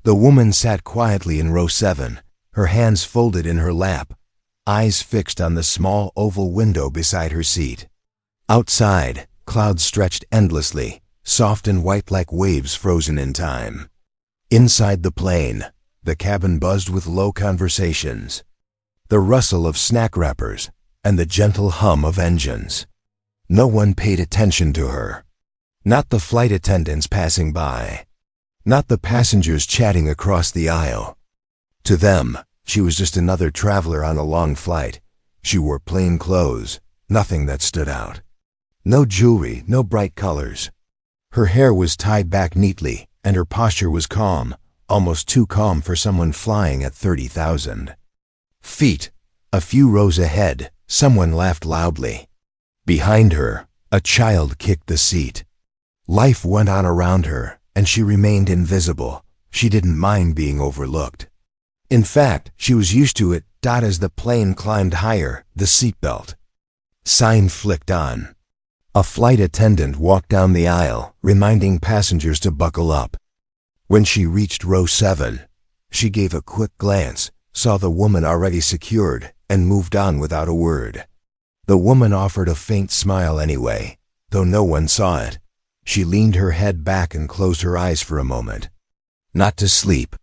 The woman sat quietly in row 7, her hands folded in her lap, eyes fixed on the small oval window beside her seat. Outside, clouds stretched endlessly, soft and white like waves frozen in time. Inside the plane, the cabin buzzed with low conversations, the rustle of snack wrappers, and the gentle hum of engines. No one paid attention to her. Not the flight attendants passing by. Not the passengers chatting across the aisle. To them, she was just another traveler on a long flight. She wore plain clothes, nothing that stood out. No jewelry, no bright colors. Her hair was tied back neatly, and her posture was calm, almost too calm for someone flying at 30,000 feet. A few rows ahead, someone laughed loudly. Behind her, a child kicked the seat. Life went on around her, and she remained invisible. She didn't mind being overlooked. In fact, she was used to it. As the plane climbed higher, the seatbelt sign flicked on. A flight attendant walked down the aisle, reminding passengers to buckle up. When she reached row 7, she gave a quick glance, saw the woman already secured, and moved on without a word. The woman offered a faint smile anyway, though no one saw it. She leaned her head back and closed her eyes for a moment. Not to sleep,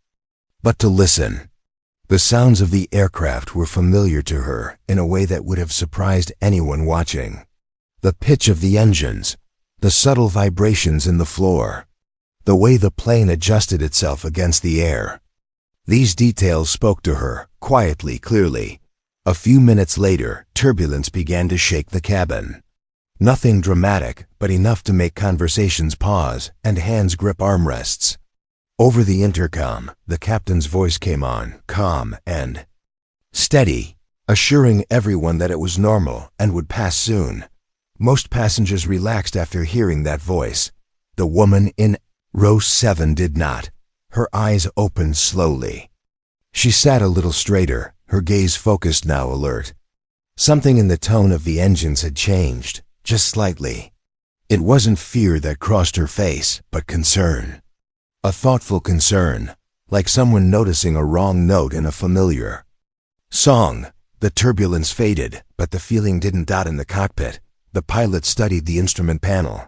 but to listen. The sounds of the aircraft were familiar to her in a way that would have surprised anyone watching. The pitch of the engines, the subtle vibrations in the floor, the way the plane adjusted itself against the air. These details spoke to her, quietly, clearly. A few minutes later, turbulence began to shake the cabin. Nothing dramatic, but enough to make conversations pause and hands grip armrests. Over the intercom, the captain's voice came on, calm and steady, assuring everyone that it was normal and would pass soon. Most passengers relaxed after hearing that voice. The woman in row 7 did not. Her eyes opened slowly. She sat a little straighter, her gaze focused now, alert. Something in the tone of the engines had changed, just slightly. It wasn't fear that crossed her face, but concern. A thoughtful concern, like someone noticing a wrong note in a familiar song. The turbulence faded, but the feeling didn't die in the cockpit. The pilot studied the instrument panel.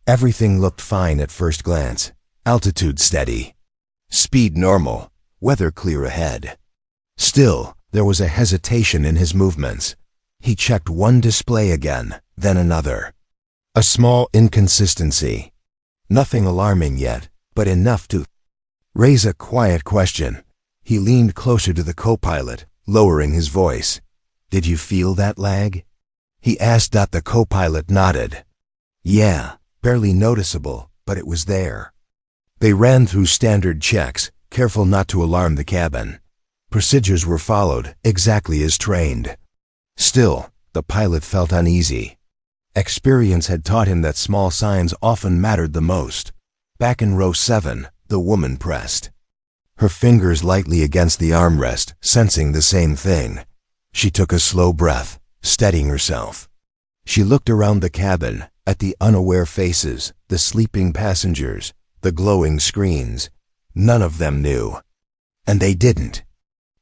Everything looked fine at first glance. Altitude steady. Speed normal. Weather clear ahead. Still, there was a hesitation in his movements. He checked one display again, then another. A small inconsistency. Nothing alarming yet, but enough to raise a quiet question. He leaned closer to the co-pilot, lowering his voice. "Did you feel that lag?" he asked. The co-pilot nodded. "Yeah, barely noticeable, but it was there." They ran through standard checks, careful not to alarm the cabin. Procedures were followed, exactly as trained. Still, the pilot felt uneasy. Experience had taught him that small signs often mattered the most. Back in row 7, the woman pressed her fingers lightly against the armrest, sensing the same thing. She took a slow breath, steadying herself. She looked around the cabin, at the unaware faces, the sleeping passengers, the glowing screens. None of them knew. And they didn't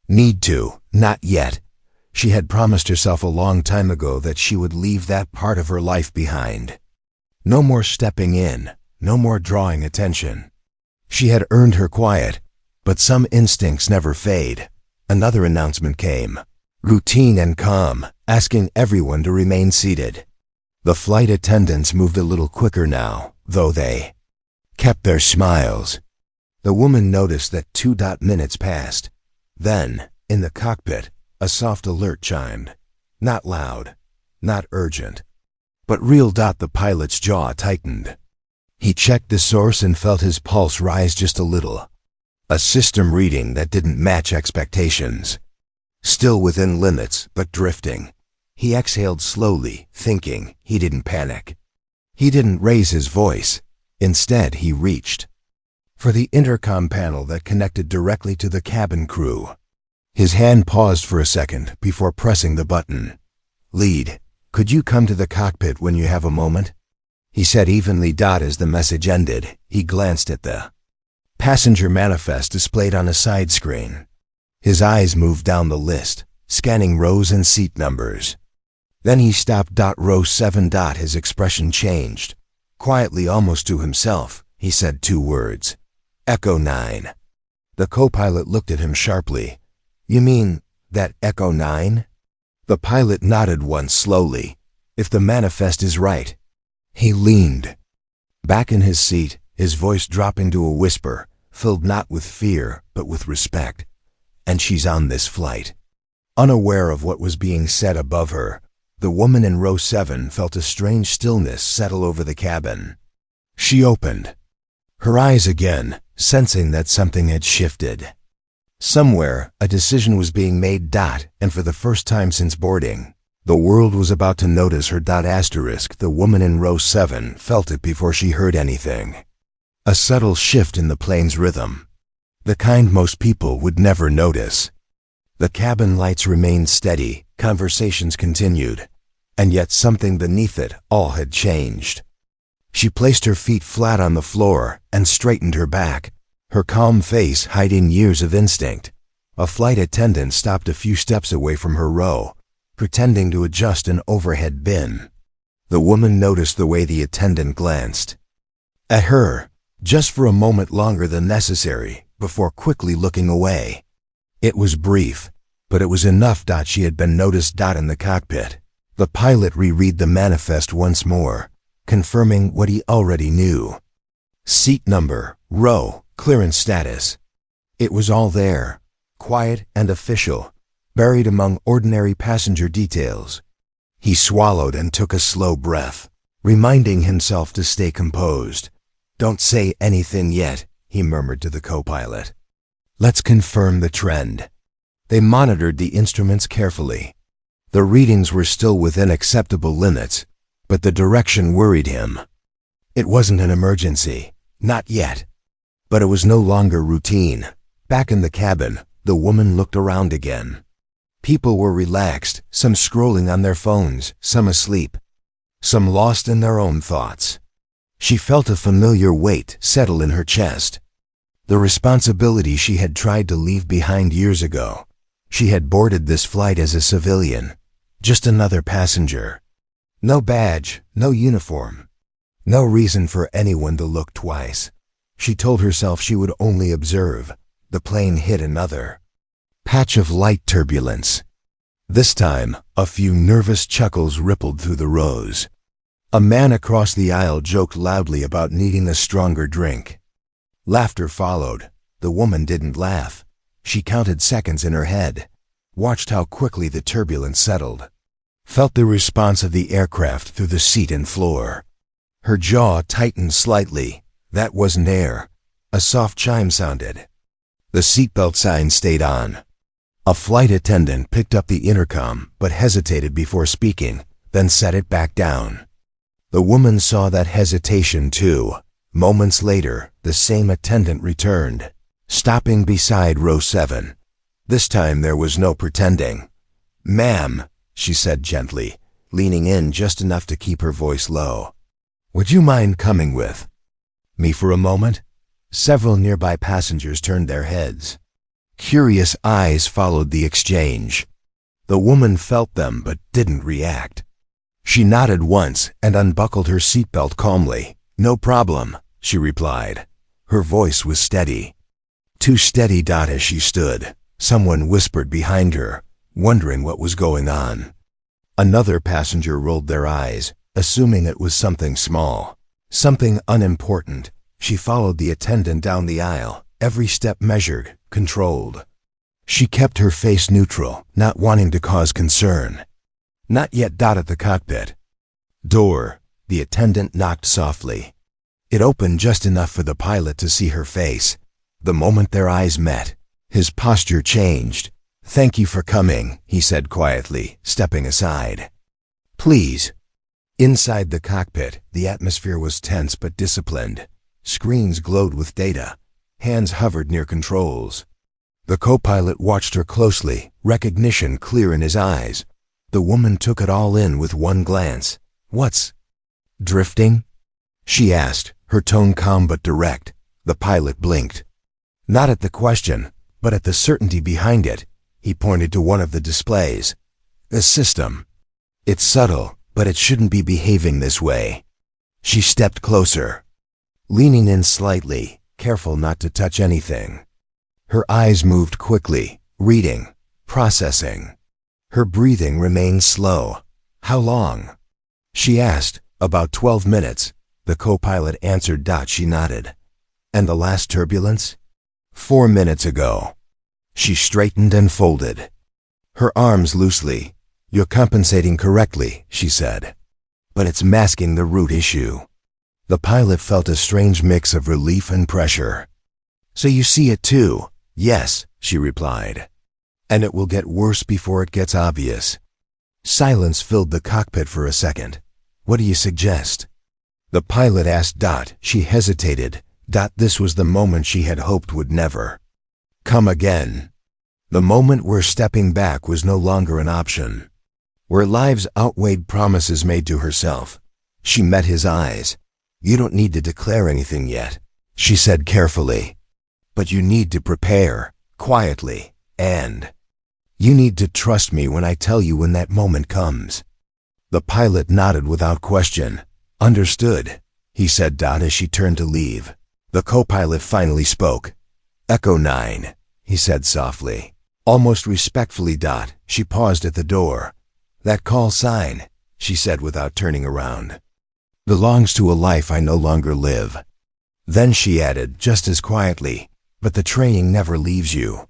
need to, not yet. She had promised herself a long time ago that she would leave that part of her life behind. No more stepping in, no more drawing attention. She had earned her quiet, but some instincts never fade. Another announcement came, routine and calm, asking everyone to remain seated. The flight attendants moved a little quicker now, though they kept their smiles. The woman noticed that 2 minutes passed. Then, in the cockpit, a soft alert chimed. Not loud, not urgent, but real. The pilot's jaw tightened. He checked the source and felt his pulse rise just a little. A system reading that didn't match expectations. Still within limits, but drifting. He exhaled slowly, thinking. He didn't panic. He didn't raise his voice. Instead, he reached for the intercom panel that connected directly to the cabin crew. His hand paused for a second before pressing the button. "Lead, could you come to the cockpit when you have a moment?" he said evenly. As the message ended, he glanced at the Passenger manifest displayed on a side screen. His eyes moved down the list, scanning rows and seat numbers. Then he stopped. Row 7. His expression changed. Quietly, almost to himself, he said 2 words. Echo 9. The co-pilot looked at him sharply. You mean that Echo 9? The pilot nodded once slowly. If the manifest is right. He leaned back in his seat, his voice dropping to a whisper, filled not with fear, but with respect. And she's on this flight. Unaware of what was being said above her, the woman in row 7 felt a strange stillness settle over the cabin. She opened her eyes again, sensing that something had shifted. Somewhere, a decision was being made. And for the first time since boarding, the world was about to notice her. The woman in row 7 felt it before she heard anything. A subtle shift in the plane's rhythm. The kind most people would never notice. The cabin lights remained steady, conversations continued, and yet something beneath it all had changed. She placed her feet flat on the floor and straightened her back, her calm face hiding years of instinct. A flight attendant stopped a few steps away from her row, pretending to adjust an overhead bin. The woman noticed the way the attendant glanced at her, just for a moment longer than necessary, before quickly looking away. It was brief, but it was enough. She had been noticed. In the cockpit, the pilot reread the manifest once more, confirming what he already knew. Seat number, row, clearance status. It was all there, quiet and official, buried among ordinary passenger details. He swallowed and took a slow breath, reminding himself to stay composed. Don't say anything yet, he murmured to the co-pilot. Let's confirm the trend. They monitored the instruments carefully. The readings were still within acceptable limits, but the direction worried him. It wasn't an emergency, not yet. But it was no longer routine. Back in the cabin, the woman looked around again. People were relaxed, some scrolling on their phones, some asleep, some lost in their own thoughts. She felt a familiar weight settle in her chest. The responsibility she had tried to leave behind years ago. She had boarded this flight as a civilian, just another passenger. No badge, no uniform, no reason for anyone to look twice. She told herself she would only observe. The plane hit another patch of light turbulence. This time, a few nervous chuckles rippled through the rows. A man across the aisle joked loudly about needing a stronger drink. Laughter followed. The woman didn't laugh. She counted seconds in her head, watched how quickly the turbulence settled, felt the response of the aircraft through the seat and floor. Her jaw tightened slightly. That wasn't air. A soft chime sounded. The seatbelt sign stayed on. A flight attendant picked up the intercom but hesitated before speaking, then set it back down. The woman saw that hesitation too. Moments later, the same attendant returned, stopping beside row 7. This time there was no pretending. "Ma'am," she said gently, leaning in just enough to keep her voice low. "Would you mind coming with me for a moment?" Several nearby passengers turned their heads. Curious eyes followed the exchange. The woman felt them but didn't react. She nodded once and unbuckled her seatbelt calmly. "No problem," she replied. Her voice was steady. Too steady. As she stood, someone whispered behind her, wondering what was going on. Another passenger rolled their eyes, assuming it was something small, something unimportant. She followed the attendant down the aisle, every step measured, controlled. She kept her face neutral, not wanting to cause concern. "Not yet." At the cockpit door, the attendant knocked softly. It opened just enough for the pilot to see her face. The moment their eyes met, his posture changed. "Thank you for coming," he said quietly, stepping aside. "Please." Inside the cockpit, the atmosphere was tense but disciplined. Screens glowed with data. Hands hovered near controls. The co-pilot watched her closely, recognition clear in his eyes. The woman took it all in with one glance. "What's drifting?" she asked, her tone calm but direct. The pilot blinked. Not at the question, but at the certainty behind it. He pointed to one of the displays. A system. It's subtle, but it shouldn't be behaving this way. She stepped closer, leaning in slightly, careful not to touch anything. Her eyes moved quickly, reading, processing. Her breathing remained slow. How long? She asked. About 12 minutes. The co-pilot answered. She nodded. And the last turbulence? 4 minutes ago. She straightened and folded her arms loosely. You're compensating correctly, she said. But it's masking the root issue. The pilot felt a strange mix of relief and pressure. So you see it too? Yes, she replied. And it will get worse before it gets obvious. Silence filled the cockpit for a second. What do you suggest? The pilot asked. She hesitated. This was the moment she had hoped would never come again. The moment where stepping back was no longer an option. Where lives outweighed promises made to herself. She met his eyes. You don't need to declare anything yet, she said carefully. But you need to prepare, quietly, and you need to trust me when I tell you when that moment comes. The pilot nodded without question. Understood, he said. As she turned to leave, the co-pilot finally spoke. Echo 9, he said softly, almost respectfully. She paused at the door. That call sign, she said without turning around, belongs to a life I no longer live. Then she added, just as quietly, but the training never leaves you.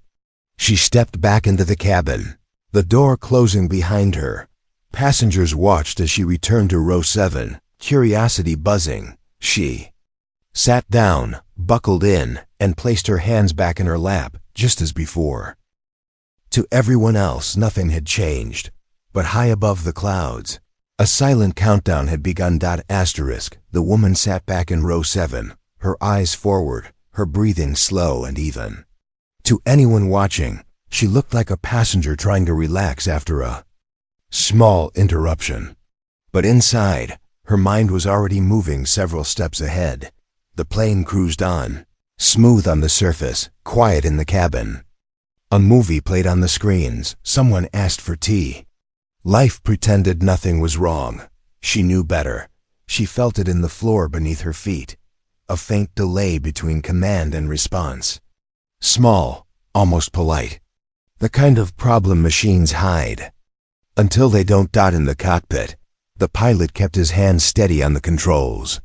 She stepped back into the cabin, the door closing behind her. Passengers watched as she returned to row 7, curiosity buzzing. She sat down, buckled in, and placed her hands back in her lap, just as before. To everyone else, nothing had changed. But high above the clouds, a silent countdown had begun. The woman sat back in row 7, her eyes forward, her breathing slow and even. To anyone watching, she looked like a passenger trying to relax after a small interruption. But inside, her mind was already moving several steps ahead. The plane cruised on, smooth on the surface, quiet in the cabin. A movie played on the screens. Someone asked for tea. Life pretended nothing was wrong. She knew better. She felt it in the floor beneath her feet. A faint delay between command and response. Small, almost polite. The kind of problem machines hide. Until they don't. In the cockpit, the pilot kept his hands steady on the controls.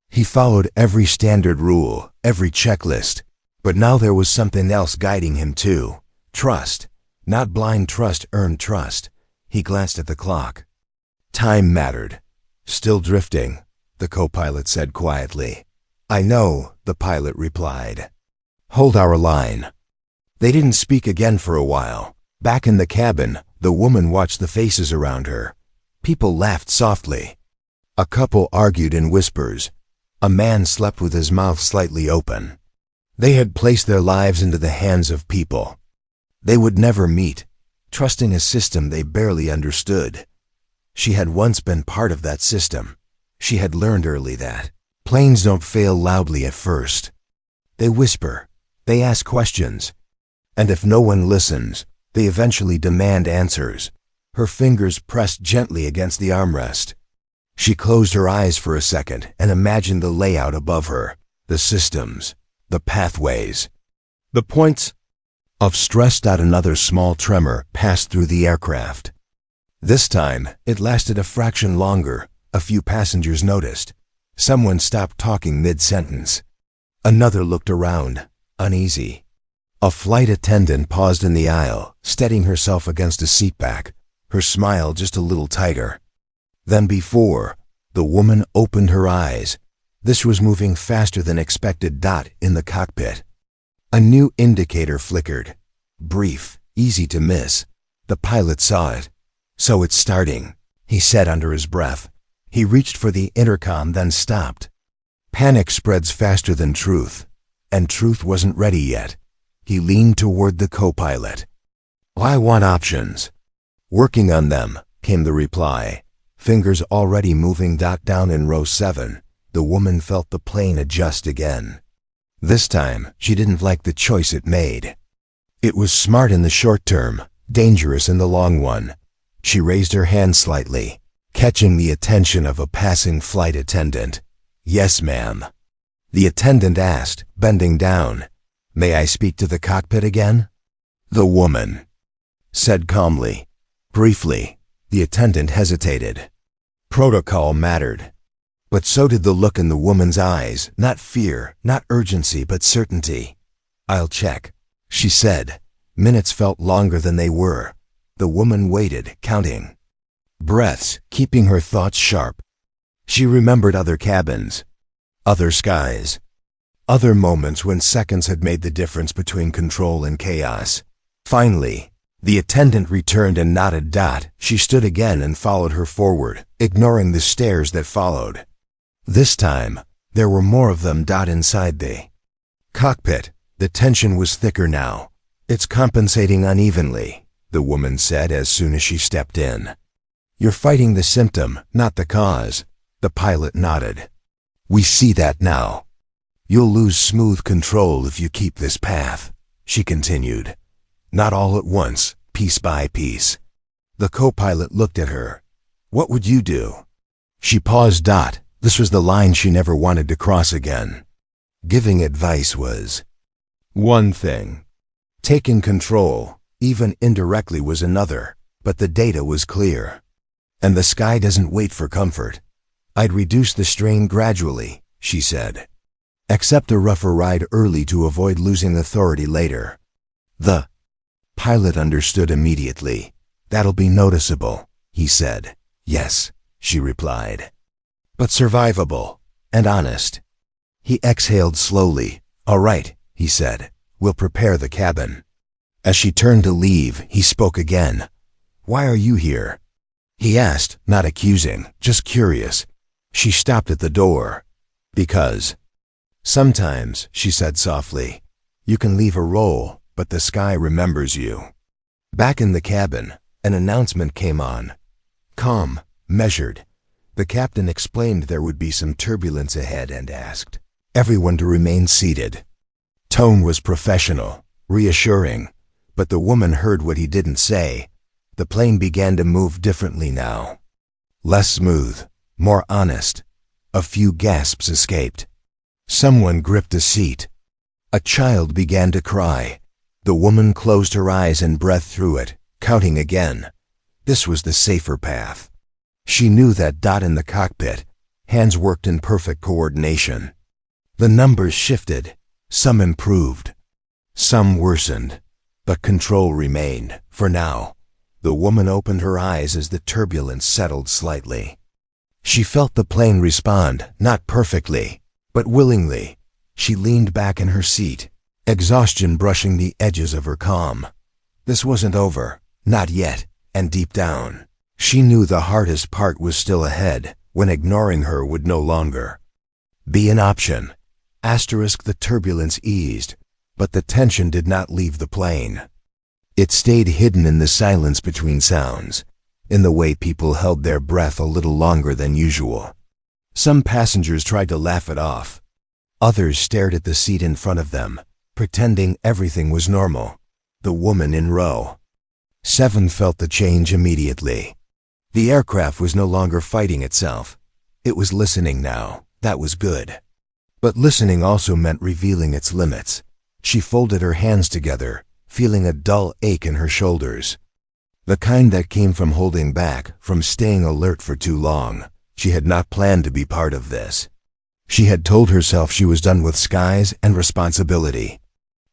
He followed every standard rule, every checklist. But now there was something else guiding him too. Trust. Not blind trust, earned trust. He glanced at the clock. Time mattered. Still drifting, the co-pilot said quietly. I know, the pilot replied. Hold our line. They didn't speak again for a while. Back in the cabin, the woman watched the faces around her. People laughed softly. A couple argued in whispers. A man slept with his mouth slightly open. They had placed their lives into the hands of people they would never meet, trusting a system they barely understood. She had once been part of that system. She had learned early that planes don't fail loudly at first. They whisper, they ask questions, and if no one listens, they eventually demand answers. Her fingers pressed gently against the armrest. She closed her eyes for a second and imagined the layout above her, the systems, the pathways, the points of stress. Another small tremor passed through the aircraft. This time, it lasted a fraction longer. A few passengers noticed. Someone stopped talking mid-sentence. Another looked around, uneasy. A flight attendant paused in the aisle, steadying herself against a seatback, her smile just a little tighter than before. The woman opened her eyes. This was moving faster than expected. In the cockpit, a new indicator flickered. Brief, easy to miss. The pilot saw it. So it's starting, he said under his breath. He reached for the intercom, then stopped. Panic spreads faster than truth, and truth wasn't ready yet. He leaned toward the co-pilot. I want options. Working on them, came the reply. Fingers already moving. Down in row 7, the woman felt the plane adjust again. This time, she didn't like the choice it made. It was smart in the short term, dangerous in the long one. She raised her hand slightly, catching the attention of a passing flight attendant. "Yes, ma'am." The attendant asked, bending down, "May I speak to the cockpit again?" The woman said calmly. Briefly, the attendant hesitated. Protocol mattered. But so did the look in the woman's eyes, not fear, not urgency, but certainty. "I'll check," she said. Minutes felt longer than they were. The woman waited, counting breaths, keeping her thoughts sharp. She remembered other cabins, other skies, other moments when seconds had made the difference between control and chaos. Finally, the attendant returned and nodded. She stood again and followed her forward, ignoring the stares that followed. This time, there were more of them. Inside the cockpit, the tension was thicker now. "It's compensating unevenly," the woman said as soon as she stepped in. "You're fighting the symptom, not the cause." The pilot nodded. "We see that now. You'll lose smooth control if you keep this path," she continued. "Not all at once, piece by piece." The co-pilot looked at her. "What would you do?" She paused. This was the line she never wanted to cross again. Giving advice was one thing. Taking control, even indirectly, was another, but the data was clear. And the sky doesn't wait for comfort. "I'd reduce the strain gradually," she said. "Accept a rougher ride early to avoid losing authority later." The pilot understood immediately. "That'll be noticeable," he said. "Yes," she replied. "But survivable and honest." He exhaled slowly. "All right," he said. "We'll prepare the cabin." As she turned to leave, he spoke again. "Why are you here?" he asked, not accusing, just curious. She stopped at the door. "Because sometimes," she said softly, "you can leave a role, but the sky remembers you." Back in the cabin, an announcement came on. Calm, measured. The captain explained there would be some turbulence ahead and asked everyone to remain seated. Tone was professional, reassuring, but the woman heard what he didn't say. The plane began to move differently now. Less smooth, more honest. A few gasps escaped. Someone gripped a seat. A child began to cry. The woman closed her eyes and breathed through it, counting again. This was the safer path. She knew that. In the cockpit, hands worked in perfect coordination. The numbers shifted. Some improved. Some worsened. But control remained, for now. The woman opened her eyes as the turbulence settled slightly. She felt the plane respond, not perfectly, but willingly. She leaned back in her seat, exhaustion brushing the edges of her calm. This wasn't over, not yet, and deep down, she knew the hardest part was still ahead, when ignoring her would no longer be an option. The turbulence eased, but the tension did not leave the plane. It stayed hidden in the silence between sounds, in the way people held their breath a little longer than usual. Some passengers tried to laugh it off. Others stared at the seat in front of them, pretending everything was normal. The woman in row 7 felt the change immediately. The aircraft was no longer fighting itself. It was listening now. That was good. But listening also meant revealing its limits. She folded her hands together, feeling a dull ache in her shoulders. The kind that came from holding back, from staying alert for too long. She had not planned to be part of this. She had told herself she was done with skies and responsibility.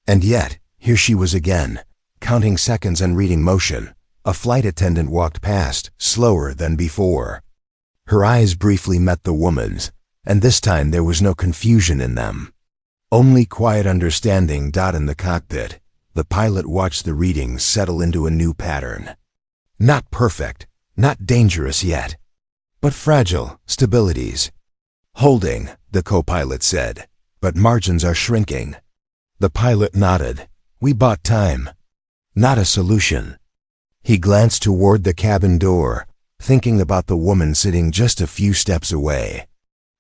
And yet, here she was again, counting seconds and reading motion. A flight attendant walked past, slower than before. Her eyes briefly met the woman's, and this time there was no confusion in them. Only quiet understanding. In the cockpit, the pilot watched the readings settle into a new pattern. Not perfect, not dangerous yet, but fragile stabilities. "Holding," the co-pilot said, "but margins are shrinking." The pilot nodded. "We bought time, not a solution." He glanced toward the cabin door, thinking about the woman sitting just a few steps away.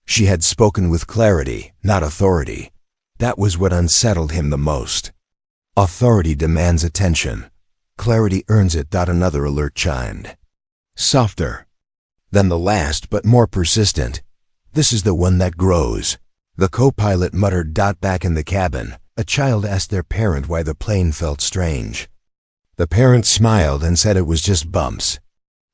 She had spoken with clarity, not authority. That was what unsettled him the most. Authority demands attention. Clarity earns it. Another alert chimed. Softer. Then the last, but more persistent. This is the one that grows. The co-pilot muttered. Back in the cabin, a child asked their parent why the plane felt strange. The parent smiled and said it was just bumps.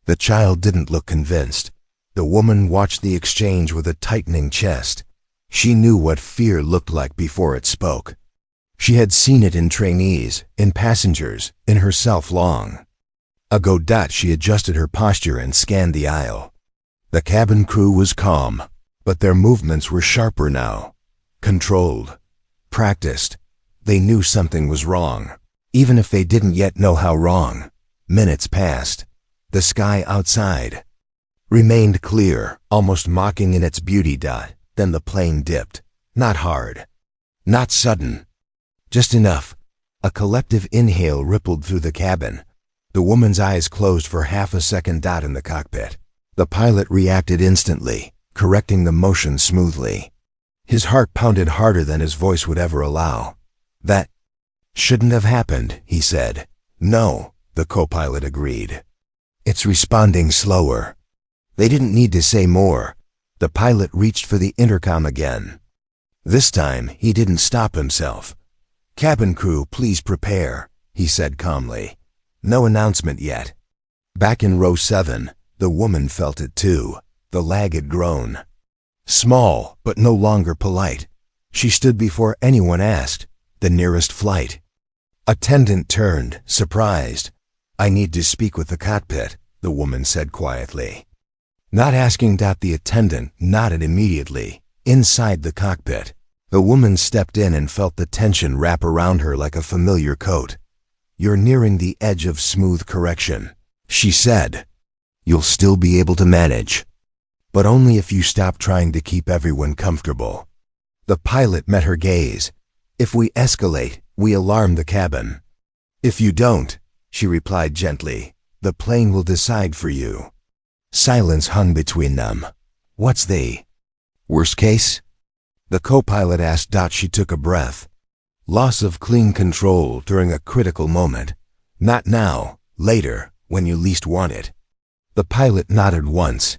The child didn't look convinced. The woman watched the exchange with a tightening chest. She knew what fear looked like before it spoke. She had seen it in trainees, in passengers, in herself long ago. She adjusted her posture and scanned the aisle. The cabin crew was calm, but their movements were sharper now. Controlled. Practiced. They knew something was wrong, even if they didn't yet know how wrong. Minutes passed. The sky outside remained clear, almost mocking in its beauty. Then the plane dipped. Not hard. Not sudden. Just enough. A collective inhale rippled through the cabin. The woman's eyes closed for half a second. In the cockpit, the pilot reacted instantly, correcting the motion smoothly. His heart pounded harder than his voice would ever allow. That shouldn't have happened, he said. No, the co-pilot agreed. It's responding slower. They didn't need to say more. The pilot reached for the intercom again. This time, he didn't stop himself. Cabin crew, please prepare, he said calmly. No announcement yet. Back in row 7, the woman felt it too. The lag had grown. Small, but no longer polite. She stood before anyone asked. The nearest flight attendant turned, surprised. I need to speak with the cockpit, the woman said quietly. Not asking. The attendant nodded immediately. Inside the cockpit, the woman stepped in and felt the tension wrap around her like a familiar coat. You're nearing the edge of smooth correction, she said. You'll still be able to manage, but only if you stop trying to keep everyone comfortable. The pilot met her gaze. If we escalate, we alarm the cabin. If you don't, she replied gently, the plane will decide for you. Silence hung between them. What's the worst case? The co-pilot asked. She took a breath. Loss of clean control during a critical moment. Not now, later, when you least want it. The pilot nodded once.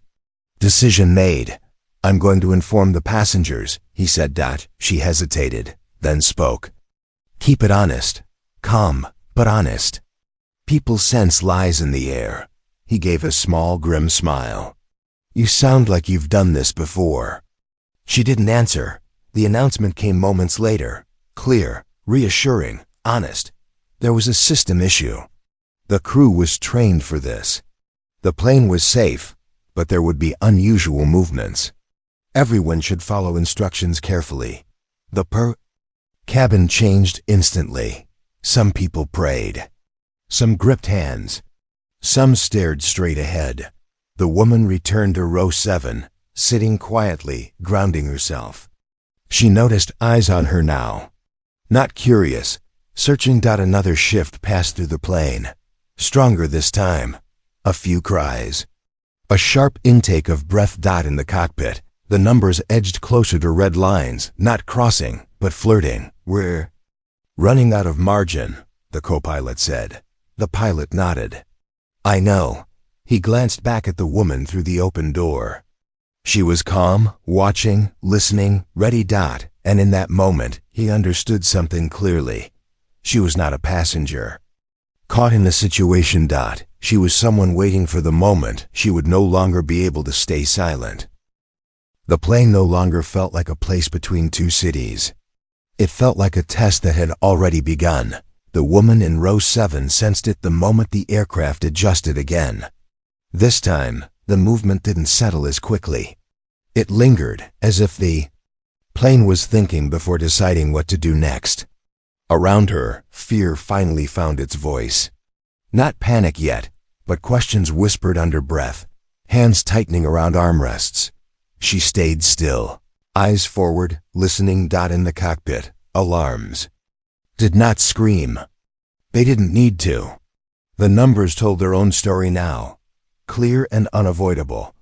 Decision made. I'm going to inform the passengers, he said. She hesitated, then spoke. Keep it honest. Calm, but honest. People sense lies in the air. He gave a small, grim smile. You sound like you've done this before. She didn't answer. The announcement came moments later. Clear, reassuring, honest. There was a system issue. The crew was trained for this. The plane was safe, but there would be unusual movements. Everyone should follow instructions carefully. The cabin changed instantly. Some people prayed. Some gripped hands. Some stared straight ahead. The woman returned to row 7, sitting quietly, grounding herself. She noticed eyes on her now. Not curious, searching. Another shift passed through the plane. Stronger this time. A few cries. A sharp intake of breath. In the cockpit, the numbers edged closer to red lines, not crossing, but flirting. We're running out of margin, the co-pilot said. The pilot nodded. I know. He glanced back at the woman through the open door. She was calm, watching, listening, ready. And in that moment, he understood something clearly. She was not a passenger. Caught in the situation. She was someone waiting for the moment she would no longer be able to stay silent. The plane no longer felt like a place between two cities. It felt like a test that had already begun. The woman in row 7 sensed it the moment the aircraft adjusted again. This time, the movement didn't settle as quickly. It lingered, as if the plane was thinking before deciding what to do next. Around her, fear finally found its voice. Not panic yet, but questions whispered under breath, hands tightening around armrests. She stayed still, eyes forward, listening. In the cockpit, alarms did not scream. They didn't need to. The numbers told their own story now, clear and unavoidable.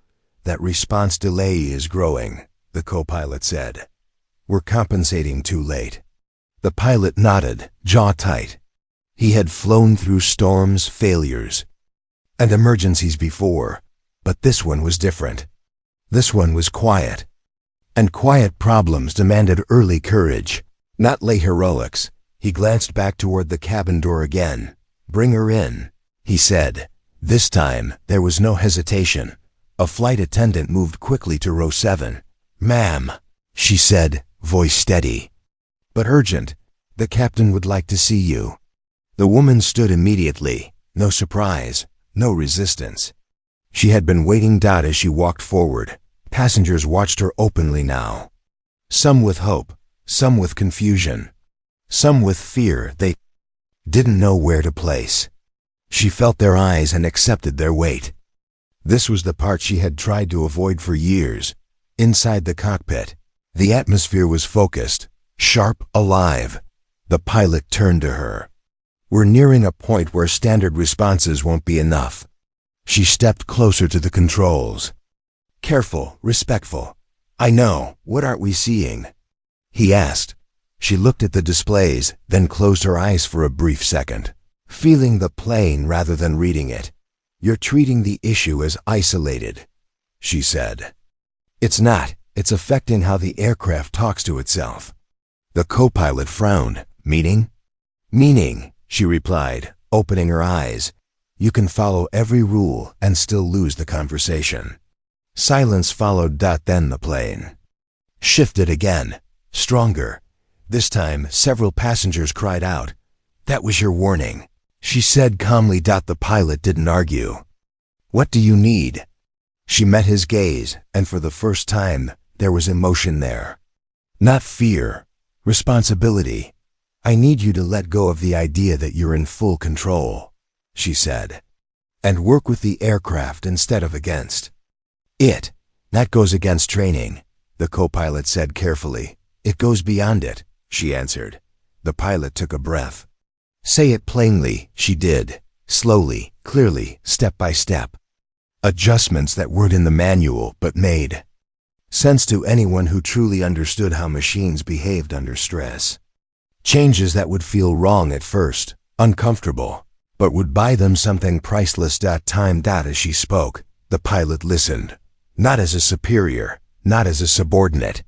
That response delay is growing, the co-pilot said. We're compensating too late. The pilot nodded, jaw tight. He had flown through storms, failures, and emergencies before, but this one was different. This one was quiet. And quiet problems demanded early courage, not late heroics. He glanced back toward the cabin door again. "Bring her in," he said. This time, there was no hesitation. A flight attendant moved quickly to row 7. "Ma'am," she said, voice steady, but urgent, "the captain would like to see you." The woman stood immediately, no surprise, no resistance. She had been waiting. As she walked forward, passengers watched her openly now. Some with hope, some with confusion, some with fear they didn't know where to place. She felt their eyes and accepted their weight. This was the part she had tried to avoid for years. Inside the cockpit, the atmosphere was focused, sharp, alive. The pilot turned to her. "We're nearing a point where standard responses won't be enough." She stepped closer to the controls. Careful, respectful. "I know, what aren't we seeing?" he asked. She looked at the displays, then closed her eyes for a brief second, feeling the plane rather than reading it. "You're treating the issue as isolated," she said. "It's not. It's affecting how the aircraft talks to itself." The co-pilot frowned. "Meaning?" "Meaning," she replied, opening her eyes. "You can follow every rule and still lose the conversation." Silence followed. Then the plane shifted again, stronger. This time, several passengers cried out. "That was your warning," she said calmly. The pilot didn't argue. "What do you need?" She met his gaze, and for the first time, there was emotion there. Not fear, responsibility. "I need you to let go of the idea that you're in full control," she said, "and work with the aircraft instead of against it." "That goes against training," the co-pilot said carefully. "It goes beyond it," she answered. The pilot took a breath. "Say it plainly," she did, slowly, clearly, step by step. Adjustments that weren't in the manual but made sense to anyone who truly understood how machines behaved under stress. Changes that would feel wrong at first, uncomfortable, but would buy them something priceless. Time. As she spoke, the pilot listened, not as a superior, not as a subordinate,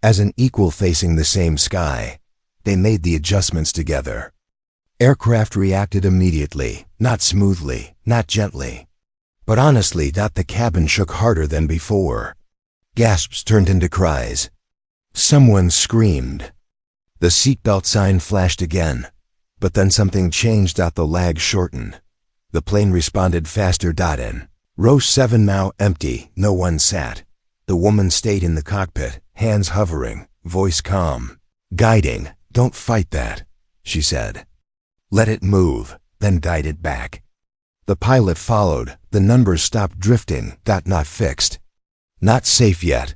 as an equal facing the same sky. They made the adjustments together. Aircraft reacted immediately, not smoothly, not gently, but honestly. The cabin shook harder than before. Gasps turned into cries. Someone screamed. The seatbelt sign flashed again, but then something changed. The lag shortened. The plane responded faster. In row 7 now empty, no one sat. The woman stayed in the cockpit, hands hovering, voice calm, guiding. "Don't fight that," she said. "Let it move," then guide it back. The pilot followed. The numbers stopped drifting. Not fixed. Not safe yet,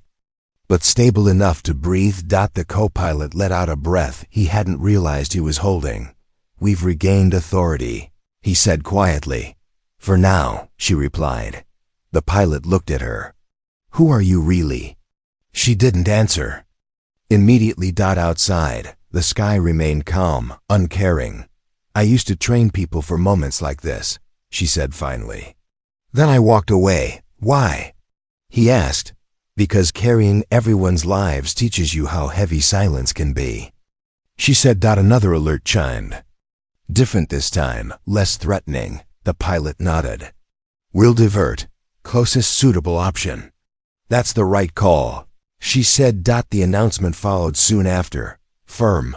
but stable enough to breathe. The co-pilot let out a breath he hadn't realized he was holding. "We've regained authority," he said quietly. "For now," she replied. The pilot looked at her. "Who are you really?" She didn't answer. Immediately. Outside, the sky remained calm, uncaring. "I used to train people for moments like this," she said finally. "Then I walked away." "Why?" he asked. "Because carrying everyone's lives teaches you how heavy silence can be," she said. Another alert chimed. Different this time, less threatening. The pilot nodded. "We'll divert. Closest suitable option." "That's the right call," she said. The announcement followed soon after. Firm,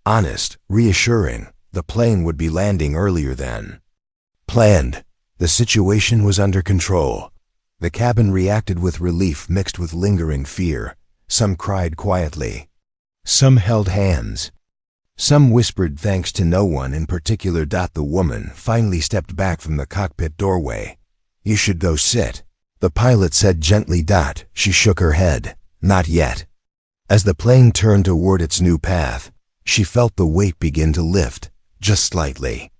honest, reassuring. The plane would be landing earlier than planned. The situation was under control. The cabin reacted with relief mixed with lingering fear. Some cried quietly. Some held hands. Some whispered thanks to no one in particular. The woman finally stepped back from the cockpit doorway. "You should go sit," the pilot said gently. She shook her head. "Not yet." As the plane turned toward its new path, she felt the weight begin to lift, just slightly.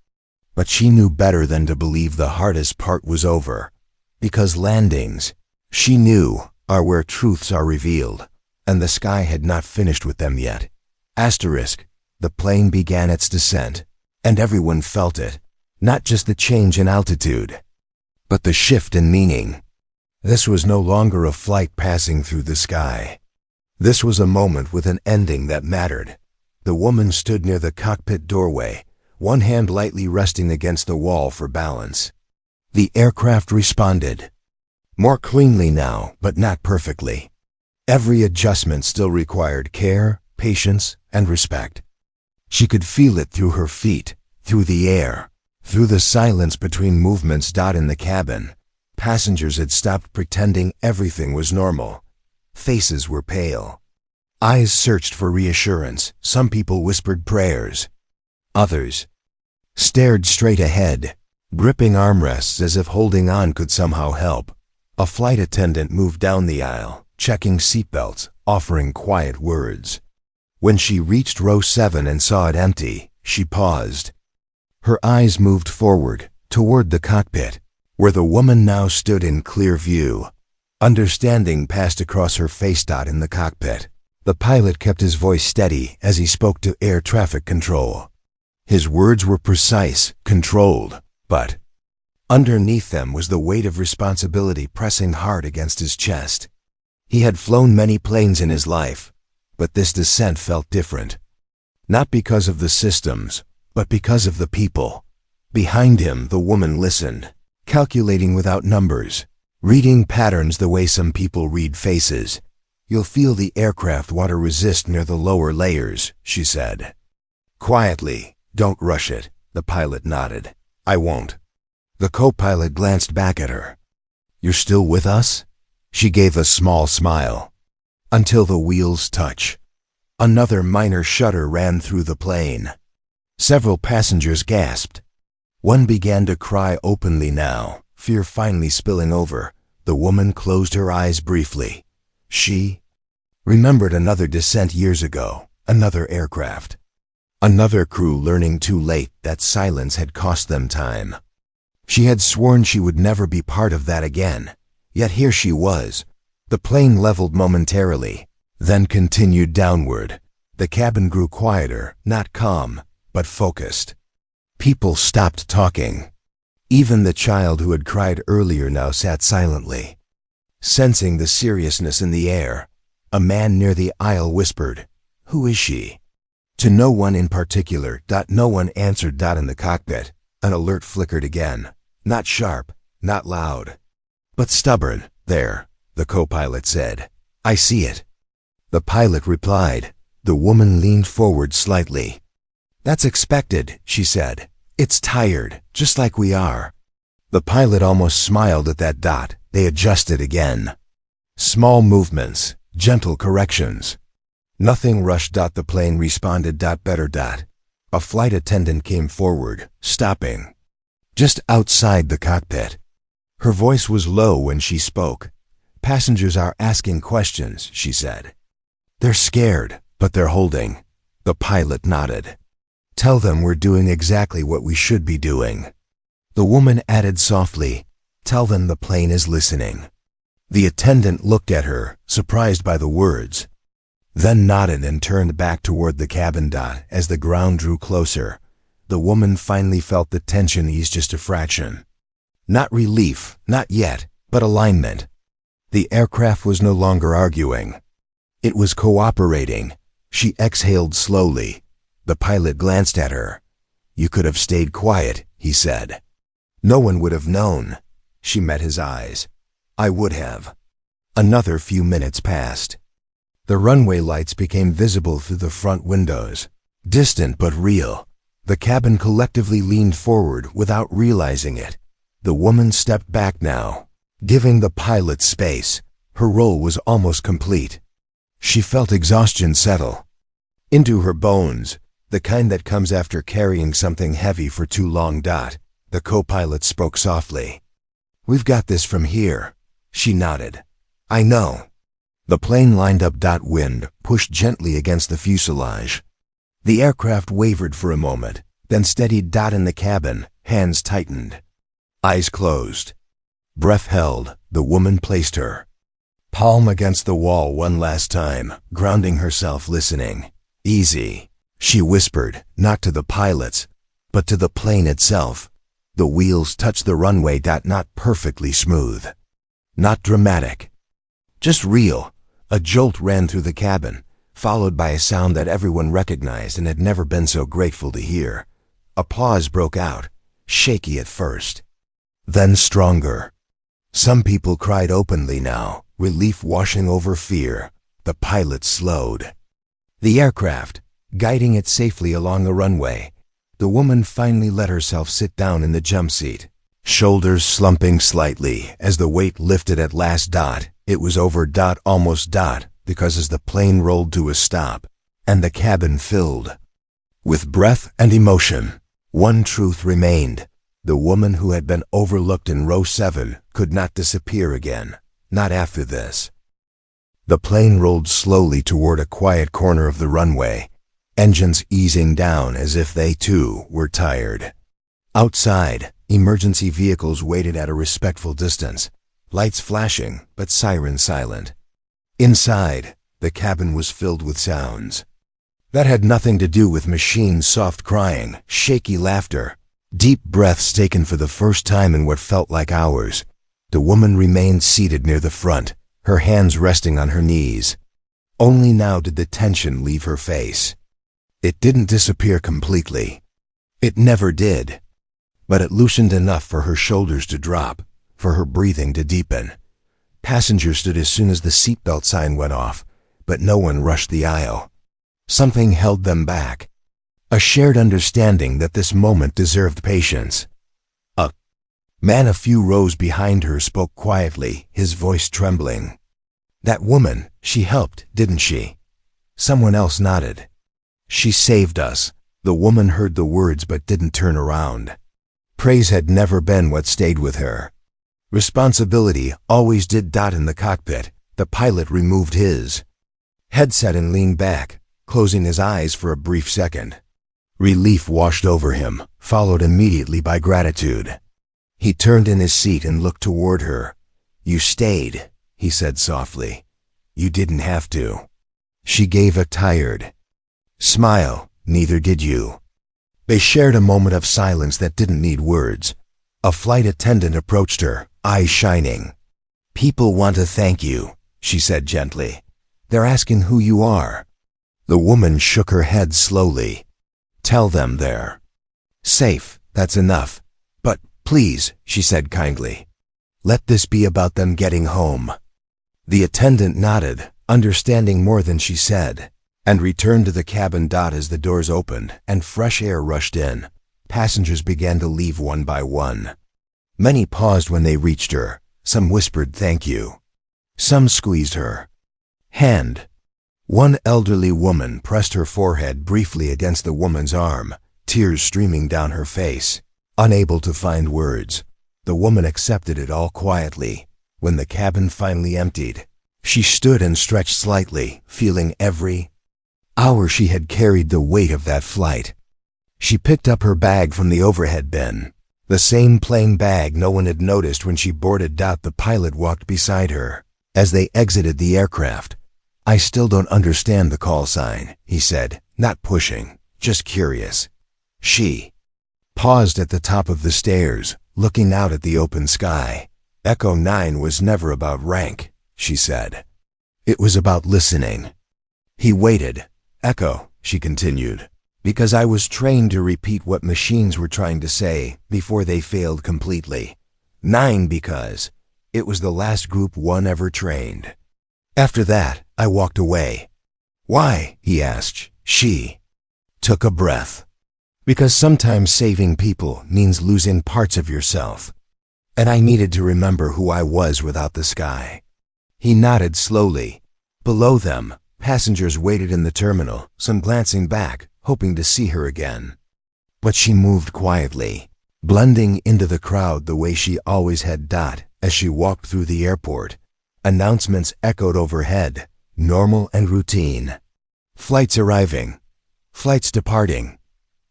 But she knew better than to believe the hardest part was over. Because landings, she knew, are where truths are revealed. And the sky had not finished with them yet. Asterisk. The plane began its descent, and everyone felt it. Not just the change in altitude, but the shift in meaning. This was no longer a flight passing through the sky. This was a moment with an ending that mattered. The woman stood near the cockpit doorway, one hand lightly resting against the wall for balance. The aircraft responded. More cleanly now, but not perfectly. Every adjustment still required care, patience, and respect. She could feel it through her feet, through the air, through the silence between movements. In the cabin, passengers had stopped pretending everything was normal. Faces were pale. Eyes searched for reassurance. Some people whispered prayers. Others stared straight ahead, gripping armrests as if holding on could somehow help. A flight attendant moved down the aisle, checking seatbelts, offering quiet words. When she reached row 7 and saw it empty, she paused. Her eyes moved forward, toward the cockpit, where the woman now stood in clear view. Understanding passed across her face. In the cockpit, the pilot kept his voice steady as he spoke to air traffic control. His words were precise, controlled, but underneath them was the weight of responsibility pressing hard against his chest. He had flown many planes in his life, but this descent felt different. Not because of the systems, but because of the people. Behind him, the woman listened, calculating without numbers, reading patterns the way some people read faces. You'll feel the aircraft water resist near the lower layers, she said. Quietly, don't rush it, the pilot nodded. I won't. The co-pilot glanced back at her. You're still with us? She gave a small smile. Until the wheels touch. Another minor shudder ran through the plane. Several passengers gasped. One began to cry openly now, fear finally spilling over. The woman closed her eyes briefly. She remembered another descent years ago, another aircraft. Another crew learning too late that silence had cost them time. She had sworn she would never be part of that again, yet here she was. The plane leveled momentarily, then continued downward. The cabin grew quieter, not calm, but focused. People stopped talking. Even the child who had cried earlier now sat silently. Sensing the seriousness in the air, a man near the aisle whispered, "Who is she?" To no one in particular. No one answered. In the cockpit, an alert flickered again. Not sharp, not loud, but stubborn. There, the co-pilot said. I see it. The pilot replied. The woman leaned forward slightly. That's expected, she said. It's tired, just like we are. The pilot almost smiled at that. They adjusted again. Small movements, gentle corrections. Nothing rushed. The plane responded. Better. A flight attendant came forward, stopping. Just outside the cockpit. Her voice was low when she spoke. Passengers are asking questions, she said. They're scared, but they're holding. The pilot nodded. Tell them we're doing exactly what we should be doing. The woman added softly, tell them the plane is listening. The attendant looked at her, surprised by the words, then nodded and turned back toward the cabin. As the ground drew closer, the woman finally felt the tension ease just a fraction. Not relief, not yet, but alignment. The aircraft was no longer arguing. It was cooperating. She exhaled slowly. The pilot glanced at her. You could have stayed quiet, he said. No one would have known. She met his eyes. I would have. Another few minutes passed. The runway lights became visible through the front windows, distant but real. The cabin collectively leaned forward without realizing it. The woman stepped back now, giving the pilot space. Her role was almost complete. She felt exhaustion settle into her bones, the kind that comes after carrying something heavy for too long. The co-pilot spoke softly. We've got this from here. She nodded. I know. The plane lined up. Wind pushed gently against the fuselage. The aircraft wavered for a moment, then steadied. In the cabin, hands tightened. Eyes closed. Breath held. The woman placed her. Palm against the wall one last time, grounding herself, listening. Easy, she whispered, not to the pilots, but to the plane itself. The wheels touched the runway. Not perfectly smooth. Not dramatic. Just real. A jolt ran through the cabin, followed by a sound that everyone recognized and had never been so grateful to hear. Applause broke out, shaky at first, then stronger. Some people cried openly now, relief washing over fear. The pilot slowed the aircraft, guiding it safely along the runway. The woman finally let herself sit down in the jump seat, shoulders slumping slightly as the weight lifted at last. It was over. Almost. Because as the plane rolled to a stop, and the cabin filled with breath and emotion, one truth remained. The woman who had been overlooked in row 7 could not disappear again. Not after this. The plane rolled slowly toward a quiet corner of the runway, engines easing down as if they too were tired. Outside, emergency vehicles waited at a respectful distance, lights flashing but sirens silent. Inside, the cabin was filled with sounds that had nothing to do with machines. Soft crying, shaky laughter, deep breaths taken for the first time in what felt like hours. The woman remained seated near the front, her hands resting on her knees. Only now did the tension leave her face. It didn't disappear completely. It never did. But it loosened enough for her shoulders to drop, for her breathing to deepen. Passengers stood as soon as the seatbelt sign went off, but no one rushed the aisle. Something held them back. A shared understanding that this moment deserved patience. A man a few rows behind her spoke quietly, his voice trembling. "That woman, she helped, didn't she?" Someone else nodded. "She saved us." The woman heard the words but didn't turn around. Praise had never been what stayed with her. Responsibility always did. In the cockpit, the pilot removed his headset and leaned back, closing his eyes for a brief second. Relief washed over him, followed immediately by gratitude. He turned in his seat and looked toward her. "You stayed," he said softly. "You didn't have to." She gave a tired smile. "Neither did you." They shared a moment of silence that didn't need words. A flight attendant approached her, eyes shining. "People want to thank you," she said gently. "They're asking who you are." The woman shook her head slowly. "Tell them they're safe, that's enough. But please," she said kindly, "let this be about them getting home." The attendant nodded, understanding more than she said, and returned to the cabin. As the doors opened and fresh air rushed in, passengers began to leave one by one. Many paused when they reached her. Some whispered thank you. Some squeezed her hand. One elderly woman pressed her forehead briefly against the woman's arm, tears streaming down her face. Unable to find words, the woman accepted it all quietly. When the cabin finally emptied, she stood and stretched slightly, feeling every hour she had carried the weight of that flight. She picked up her bag from the overhead bin, the same plain bag no one had noticed when she boarded. The pilot walked beside her as they exited the aircraft. "I still don't understand the call sign," he said, not pushing, just curious. She paused at the top of the stairs, looking out at the open sky. "Echo 9 was never about rank," she said. "It was about listening." He waited. "Echo," she continued, "because I was trained to repeat what machines were trying to say before they failed completely. 9 because it was the last Group 1 ever trained. After that, I walked away." "Why?" he asked. She took a breath. "Because sometimes saving people means losing parts of yourself. And I needed to remember who I was without the sky." He nodded slowly. Below them, passengers waited in the terminal, some glancing back, hoping to see her again. But she moved quietly, blending into the crowd the way she always had. As she walked through the airport, announcements echoed overhead, normal and routine. Flights arriving, flights departing,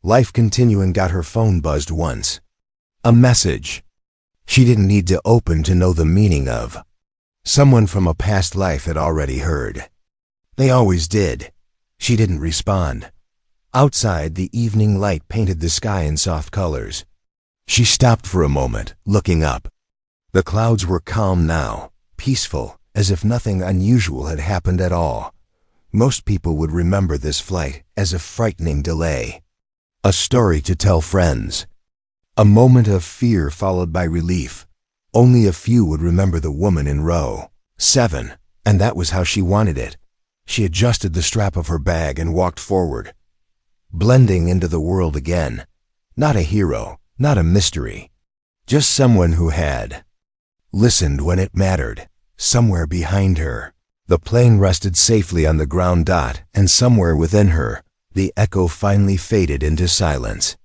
life continuing. Her phone buzzed once. A message she didn't need to open to know the meaning of. Someone from a past life had already heard. They always did. She didn't respond. Outside, the evening light painted the sky in soft colors. She stopped for a moment, looking up. The clouds were calm now, peaceful, as if nothing unusual had happened at all. Most people would remember this flight as a frightening delay. A story to tell friends. A moment of fear followed by relief. Only a few would remember the woman in row 7, and that was how she wanted it. She adjusted the strap of her bag and walked forward, blending into the world again. Not a hero, not a mystery. Just someone who had listened when it mattered. Somewhere behind her, the plane rested safely on the ground dot, and somewhere within her, the echo finally faded into silence.